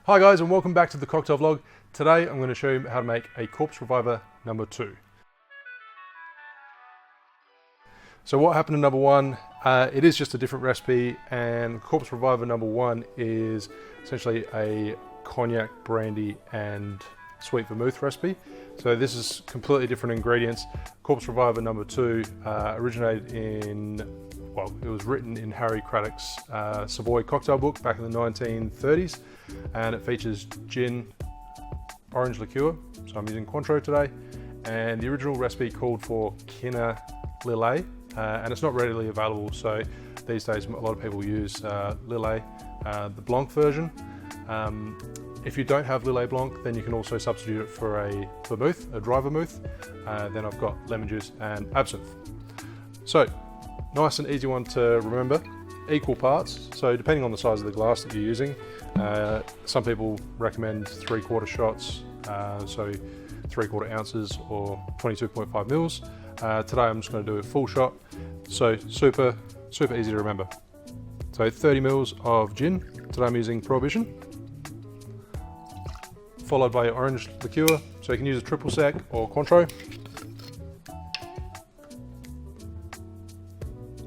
Hi guys, and welcome back to the cocktail vlog. Today I'm going to show you how to make a Corpse Reviver number 2. So what happened in number 1, it is just a different recipe, and Corpse Reviver number 1 is essentially a cognac, brandy and sweet vermouth recipe. So this is completely different ingredients. Corpse Reviver number 2 originated in, well, it was written in Harry Craddock's Savoy Cocktail Book back in the 1930s, and it features gin, orange liqueur, so I'm using Cointreau today, and the original recipe called for Quina Lillet, and it's not readily available, so these days a lot of people use Lillet, the Blanc version. If you don't have Lillet Blanc, then you can also substitute it for a vermouth, a dry vermouth. Then I've got lemon juice and absinthe. So, nice and easy one to remember. Equal parts, so depending on the size of the glass that you're using, some people recommend 3/4 shots, so 3/4 ounces or 22.5 mils. Today I'm just going to do a full shot, so super easy to remember. So 30 mils of gin, today I'm using Prohibition, followed by orange liqueur, so you can use a triple sec or Cointreau.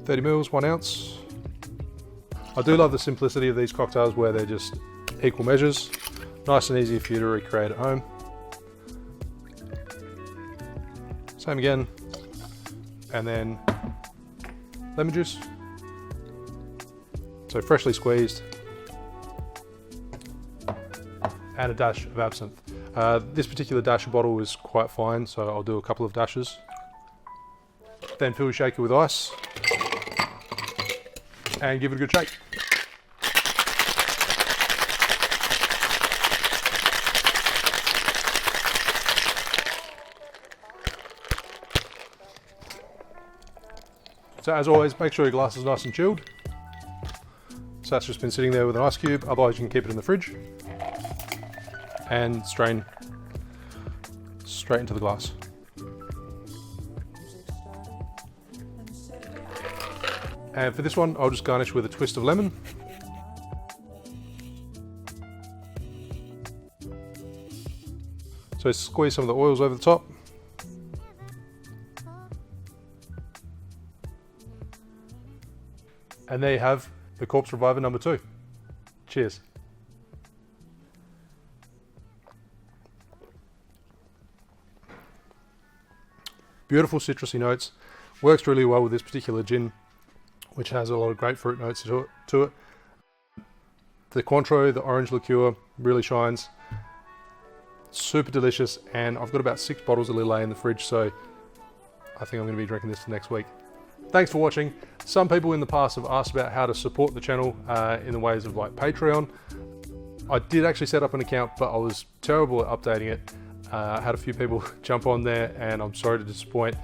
30 mils, 1 ounce. I do love the simplicity of these cocktails where they're just equal measures. Nice and easy for you to recreate at home. Same again. And then lemon juice. So freshly squeezed. And a dash of absinthe. This particular dash bottle is quite fine, so I'll do a couple of dashes. Then fill your shaker with ice. And give it a good shake. So as always, make sure your glass is nice and chilled. So that's just been sitting there with an ice cube, otherwise you can keep it in the fridge. And strain straight into the glass. And for this one, I'll just garnish with a twist of lemon. So squeeze some of the oils over the top. And there you have the Corpse Reviver number 2. Cheers. Beautiful citrusy notes. Works really well with this particular gin, which has a lot of grapefruit notes to it. The Cointreau, the orange liqueur, really shines. Super delicious, and I've got about 6 bottles of Lillet in the fridge, so I think I'm going to be drinking this next week. Thanks for watching. Some people in the past have asked about how to support the channel in the ways of like Patreon. I did actually set up an account, but I was terrible at updating it. I had a few people jump on there, and I'm sorry to disappoint.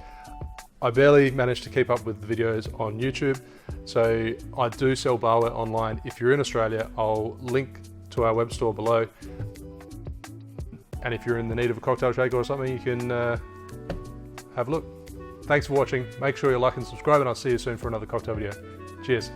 I barely managed to keep up with the videos on YouTube, so I do sell BARWARE online. If you're in Australia, I'll link to our web store below. And if you're in the need of a cocktail shaker or something, you can have a look. Thanks for watching. Make sure you like and subscribe, and I'll see you soon for another cocktail video. Cheers.